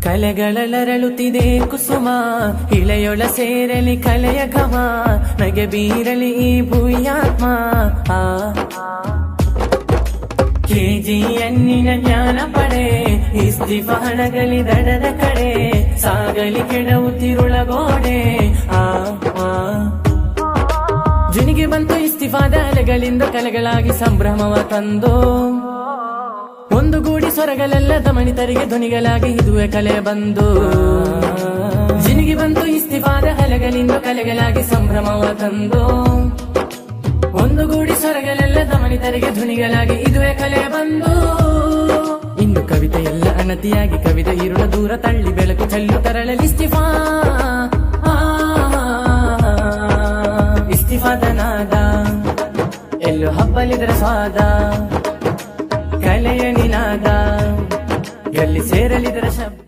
ಕಲೆಗಳರಳುತ್ತಿದೆ ಕುಸುಮ, ಇಳೆಯೊಳ ಸೇರಲಿ ಕಲೆಯ ಘಮ, ನಗೆ ಬೀರಲಿ ಈ ಭೂಯಾತ್ಮ. ಕೆಜಿಯನ್ನಿನ ಜ್ಞಾನ ಪಡೆ, ಇಸ್ತಿಫ ಹಣಗಲಿ ದಡದ ಕಡೆ, ಸಾಗಲಿ ಕೆಡವುತ್ತಿರುಳ ಗೋಡೆ. ಜುನಿಗೆ ಬಂತು ಇಸ್ತಿಫಾದ ಅಲೆಗಳಿಂದ ಕಲೆಗಳಾಗಿ ಸಂಭ್ರಮವ ತಂದು, ಒಂದುಗೂಡಿ ಸ್ವರಗಳೆಲ್ಲ ದಮನಿತರಿಗೆ ಧ್ವನಿಗಳಾಗಿ ಇದುವೆ ಕಲೆ ಬಂದು. ಜಿನಿಗೆ ಬಂತು ಇಸ್ತಿಫಾದ ಅಲೆಗಳಿಂದ ಕಲೆಗಳಾಗಿ ಸಂಭ್ರಮವ ತಂದು, ಒಂದುಗೂಡಿ ಸ್ವರಗಳೆಲ್ಲ ದಮನಿತರಿಗೆ ಧ್ವನಿಗಳಾಗಿ ಇದುವೆ ಕಲೆ ಬಂದು. ಇಂದು ಕವಿತೆಯೆಲ್ಲ ಅನತಿಯಾಗಿ ಕವಿತೆ ಇರುಳ ದೂರ ತಳ್ಳಿ ಬೆಳಕು ಚೆಲ್ಲು ತರಳಲಿ ಇಸ್ತಿಫಾ. ಇಸ್ತಿಫಾದ ನಾದ ಎಲ್ಲೂ ಹಬ್ಬಲಿದರ ಸ್ವಾದ, ಕಲೆಯ ನಿನಾದ ಎಲ್ಲಿ ಸೇರಲಿದರ ಶಬ್ದ.